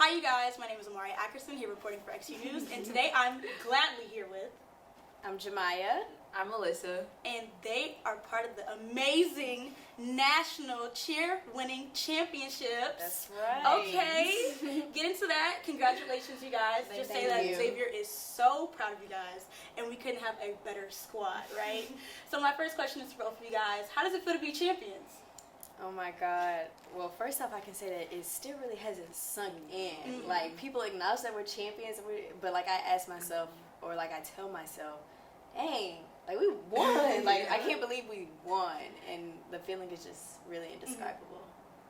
Hi you guys, my name is Omaria Ackerson, here reporting for XU News, and today I'm gladly here with... I'm Jamaya. I'm Melissa. And they are part of the amazing National Cheer-Winning Championships. That's right. Okay, get into that. Congratulations, you guys. Just say that Xavier is so proud of you guys, and we couldn't have a better squad, right? So my first question is for both of you guys. How does it feel to be champions? Oh my God. Well, first off, I can say that it still really hasn't sunk in. Like, people acknowledge that we're champions, but like I ask myself, or like I tell myself, dang, like we won. Like, I can't believe we won. And the feeling is just really indescribable.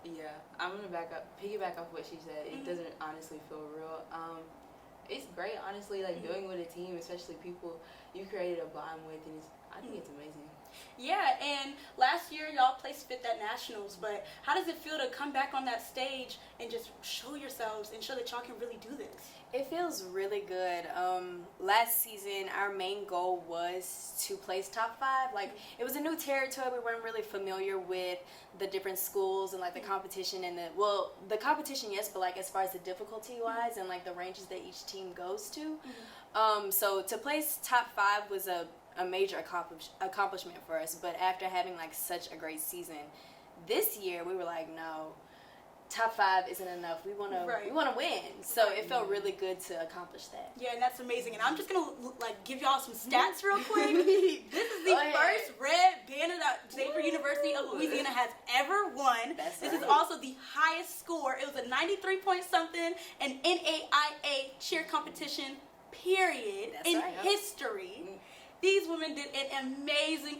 Yeah, I'm going to piggyback off what she said. It doesn't honestly feel real. It's great, honestly, like doing with a team, especially people you created a bond with, and I think it's amazing. Yeah, and last year y'all placed fifth at Nationals, but how does it feel to come back on that stage and just show yourselves and show that y'all can really do this? It feels really good. Last season, our main goal was to place top 5. Like, it was a new territory. We weren't really familiar with the different schools and like the competition and the competition, yes, but like as far as the difficulty wise and like the ranges that each team goes to. So to place top 5 was a major accomplishment for us. But after having like such a great season, this year we were like, no, top 5 isn't enough. We want to win. So it felt really good to accomplish that. Yeah, and that's amazing. And I'm just gonna like give y'all some stats real quick. This is the first red banner that Xavier University of Louisiana has ever won. This is also the highest score. It was a 93 point something in NAIA cheer competition period in history. These women did an amazing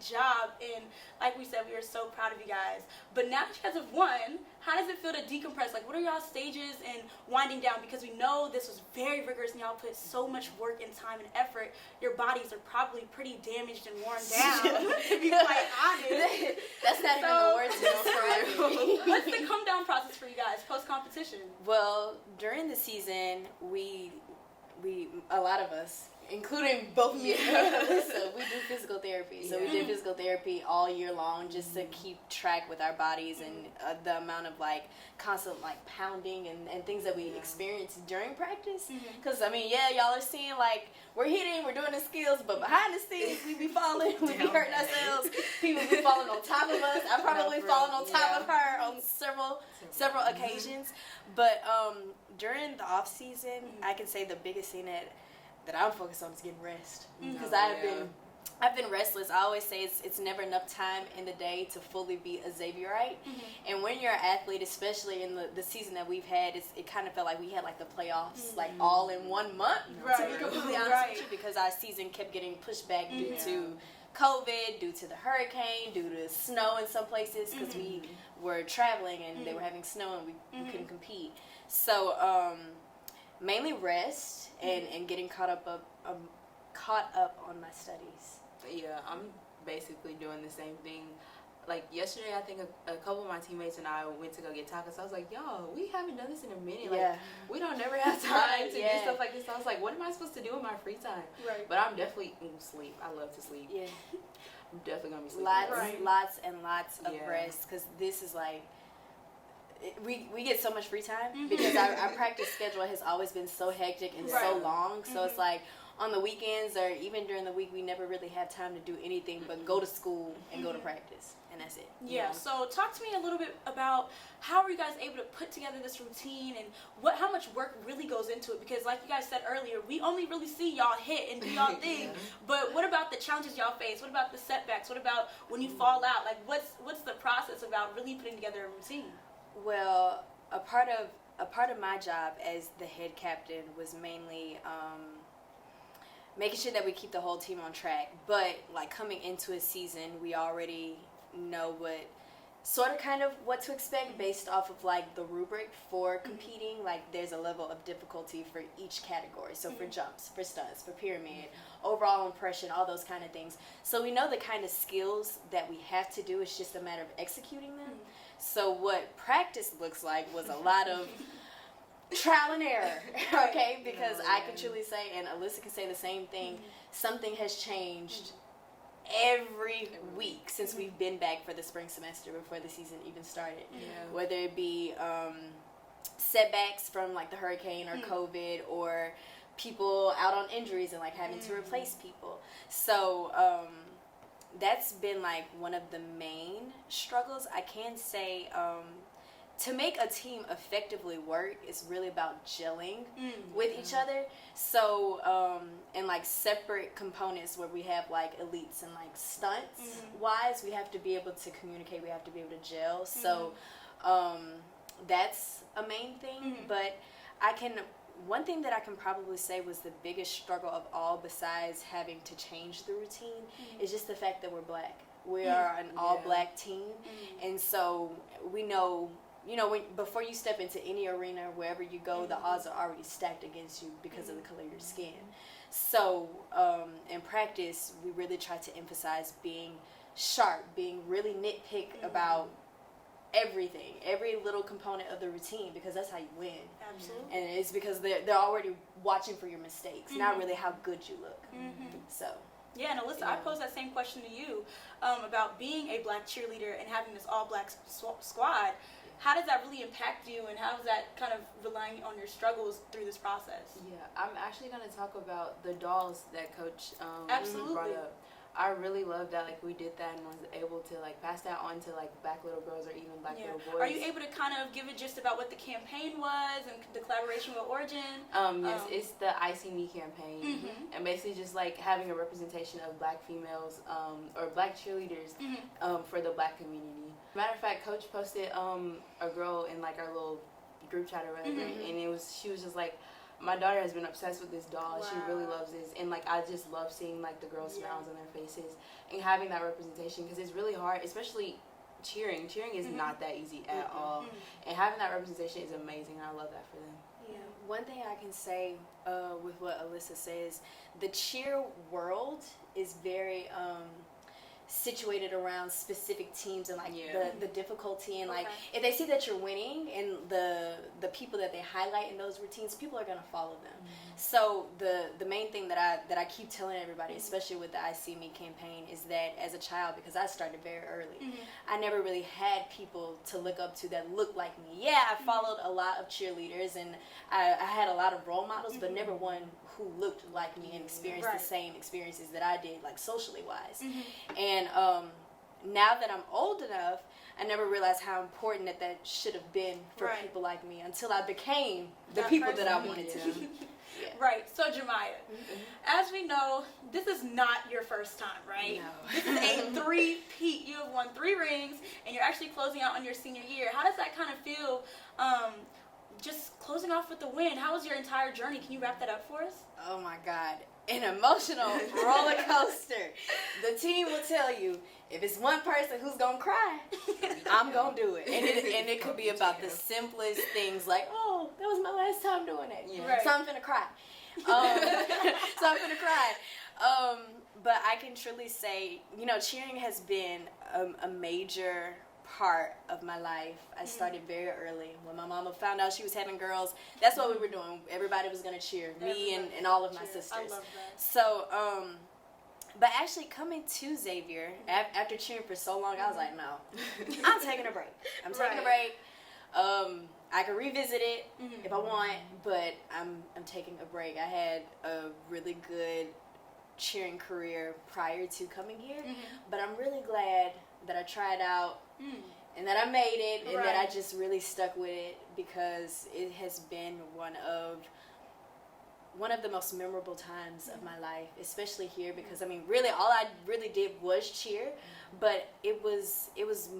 job, and like we said, we are so proud of you guys. But now that you guys have won, how does it feel to decompress? Like, what are y'all stages in winding down? Because we know this was very rigorous, and y'all put so much work and time and effort. Your bodies are probably pretty damaged and worn down, to be quite honest. That's not even the words, What's the come down process for you guys post-competition? Well, during the season, we a lot of us, including both of you, so we do physical therapy. So we did physical therapy all year long just to keep track with our bodies and the amount of like constant like pounding and things that we experienced during practice. Because I mean, yeah, y'all are seeing like we're hitting, we're doing the skills, but behind the scenes we be falling, we be hurting ourselves. People be falling on top of us. I probably fallen on top of her on several occasions. But during the off season, I can say the biggest thing that I'm focused on is getting rest, because I've been restless. I always say it's never enough time in the day to fully be a Xavierite. And when you're an athlete, especially in the season that we've had, it kind of felt like we had like the playoffs like all in 1 month, to be completely honest with you, because our season kept getting pushed back due to COVID, due to the hurricane, due to snow in some places, because we were traveling and they were having snow and we couldn't compete. So mainly rest and getting caught up on my studies. Yeah, I'm basically doing the same thing. Like yesterday, I think a couple of my teammates and I went to go get tacos. I was like, yo, we haven't done this in a minute. Like, we don't never have time to do stuff like this. So I was like, what am I supposed to do in my free time? But I'm definitely sleep. I love to sleep. Yeah. I'm definitely going to be sleeping. Lots and lots of rest, because this is like, we get so much free time because our practice schedule has always been so hectic and so long. So it's like on the weekends or even during the week, we never really have time to do anything but go to school and go to practice, and that's it. Yeah. So talk to me a little bit about how are you guys able to put together this routine and how much work really goes into it? Because like you guys said earlier, we only really see y'all hit and do y'all thing. But what about the challenges y'all face? What about the setbacks? What about when you fall out? Like what's the process about really putting together a routine? Well, a part of my job as the head captain was mainly making sure that we keep the whole team on track. But like coming into a season, we already know what to expect based off of like the rubric for competing. Like there's a level of difficulty for each category. So for jumps, for stunts, for pyramid, overall impression, all those kind of things. So we know the kind of skills that we have to do. It's just a matter of executing them. So what practice looks like was a lot of trial and error, okay? Because I can truly say, and Alyssa can say the same thing, something has changed every week since we've been back for the spring semester before the season even started. Whether it be setbacks from like the hurricane or COVID or people out on injuries and like having to replace people. So that's been like one of the main struggles. I can say to make a team effectively work is really about gelling with each other. So in like separate components where we have like elites and like stunts wise, we have to be able to communicate, we have to be able to gel. So that's a main thing. But one thing that I can probably say was the biggest struggle of all, besides having to change the routine, is just the fact that we're Black. We are an all-Black team, and so we know, before you step into any arena, wherever you go, the odds are already stacked against you because of the color of your skin. So in practice, we really try to emphasize being sharp, being really nitpick about everything, every little component of the routine, because that's how you win. Absolutely. And it's because they're already watching for your mistakes, not really how good you look. So yeah, and Alyssa, I posed that same question to you about being a Black cheerleader and having this all-Black squad. How does that really impact you, and how is that kind of relying on your struggles through this process? Yeah, I'm actually going to talk about the dolls that Coach Absolutely. brought up. I really love that, like, we did that and was able to, like, pass that on to, like, Black little girls or even Black little boys. Are you able to kind of give it just about what the campaign was and the collaboration with Origin? Yes, it's the I See Me campaign. And basically just, like, having a representation of Black females or Black cheerleaders for the Black community. Matter of fact, Coach posted a girl in, like, our little group chat or whatever, and she was just like, my daughter has been obsessed with this doll. Wow. She really loves this, and like I just love seeing like the girls' smiles on their faces and having that representation, because it's really hard, especially cheering. Cheering is not that easy at all, and having that representation is amazing. And I love that for them. Yeah. One thing I can say with what Alyssa says, the cheer world is very situated around specific teams and like the difficulty, and like if they see that you're winning and the people that they highlight in those routines, people are gonna follow them. So the main thing that I keep telling everybody, especially with the I See Me campaign, is that as a child, because I started very early, I never really had people to look up to that looked like me. Yeah, I followed a lot of cheerleaders and I had a lot of role models, but never one who looked like me and experienced the same experiences that I did, like socially wise. And now that I'm old enough, I never realized how important that should have been for people like me until I became the people that I wanted to be. Right. So Jemiah, as we know, this is not your first time, right? No. This is a three-peat. You have won 3 rings, and you're actually closing out on your senior year. How does that kind of feel, just closing off with the win? How was your entire journey? Can you wrap that up for us? Oh my God. An emotional roller coaster. The team will tell you, if it's one person who's gonna cry, I'm gonna do it. And it could be about the simplest things, like, oh, that was my last time doing it. So I'm finna cry. But I can truly say, cheering has been a major part of my life. I started very early. When my mama found out she was having girls, that's what we were doing. Everybody was going to cheer. Me and all of my sisters. I love that. So, but actually coming to Xavier, after cheering for so long, I was like, no, I'm taking a break. I'm taking a break. I can revisit it if I want, but I'm taking a break. I had a really good cheering career prior to coming here, but I'm really glad that I tried out and that I made it and that I just really stuck with it, because it has been one of the most memorable times of my life, especially here, because I mean, really all I really did was cheer, but it was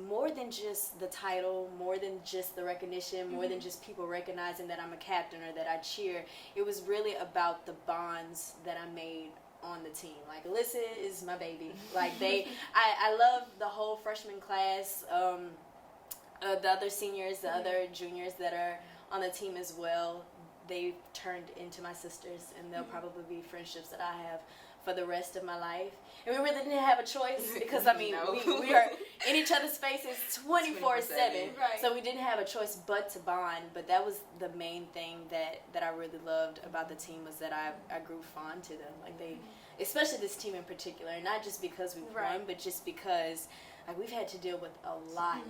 more than just the title, more than just the recognition, more than just people recognizing that I'm a captain or that I cheer. It was really about the bonds that I made on the team. Like, Alyssa is my baby. Like, I love the whole freshman class, the other seniors, the other juniors that are on the team as well. They've turned into my sisters, and they'll probably be friendships that I have for the rest of my life. And we really didn't have a choice, because I mean, we are in each other's faces 24/7. So we didn't have a choice but to bond. But that was the main thing that I really loved about the team, was that I grew fond to them. Like, especially this team in particular, and not just because we won, but just because like we've had to deal with a lot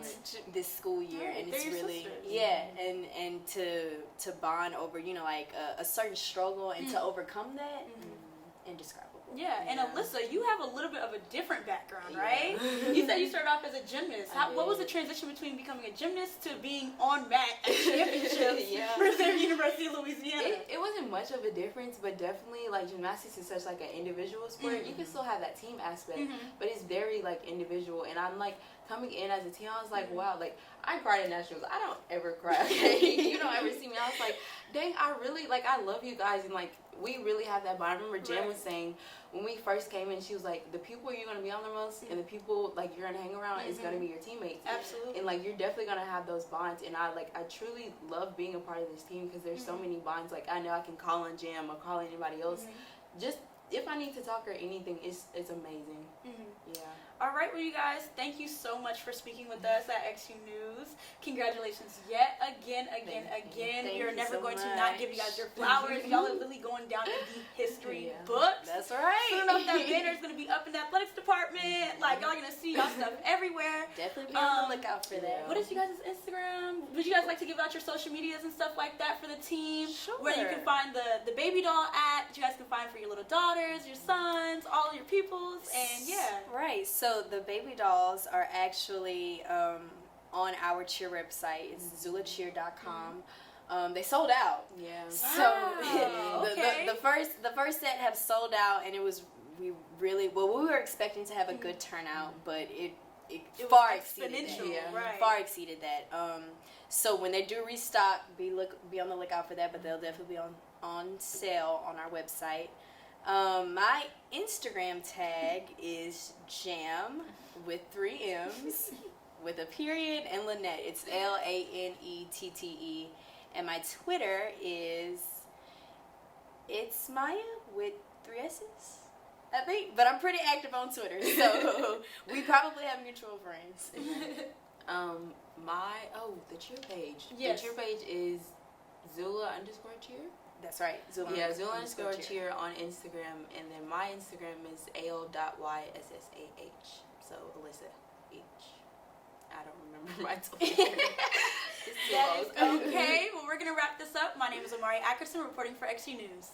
this school year, Right, and it's they're your really sisters. and to bond over like a certain struggle and to overcome that, indescribable. Yeah, and Alyssa, you have a little bit of a different background, right? You said you started off as a gymnast. What was the transition between becoming a gymnast to being on mat at championships for Xavier University of Louisiana? It wasn't much of a difference, but definitely like gymnastics is such like an individual sport. You can still have that team aspect, but it's very like individual. And I'm like coming in as a team, I was like, wow, like I cried at nationals. I don't ever cry. Okay? You don't ever see me. I was like, dang, I really like I love you guys, and like we really have that bond. I remember Jen was saying when we first came in, she was like, the people you're going to be on the most and the people like you're going to hang around is going to be your teammates. Absolutely. And like you're definitely going to have those bonds, and I truly love being a part of this team because there's so many bonds. Like I know I can call on Jam or call anybody else. Just if I need to talk or anything, it's amazing. Yeah. All right, well, you guys, thank you so much for speaking with us at XU News. Congratulations yet again. We are never going to not give you guys your flowers. Y'all are literally going down in the history books. That's right. Soon enough, that banner is going to be up in the athletics department. Like, y'all are going to see y'all stuff everywhere. Definitely be on the lookout for that. What is you guys' Instagram? Would you guys like to give out your social medias and stuff like that for the team? Sure. Where you can find the baby doll at, that you guys can find for your little daughters, your sons, all of your peoples, and Right, so the baby dolls are actually on our cheer website. It's XULAcheer.com. They sold out. Yeah. So the first set have sold out, and we were expecting to have a good turnout, but it far exceeded that. Right. Far exceeded that. So when they do restock, be on the lookout for that, but they'll definitely be on sale on our website. My Instagram tag is Jam with 3 M's with a period and Lynette. It's LANETTE. And my Twitter is It's Maya with 3 S's, I think. But I'm pretty active on Twitter, so we probably have mutual friends. The cheer page. Yes. The cheer page is Xula_cheer. That's right. Xula_cheer on Instagram, and then my Instagram is al.yssah. So Alyssa H. I don't remember my Twitter. That is okay. Well, we're gonna wrap this up. My name is Omaria Ackerson, reporting for XU News.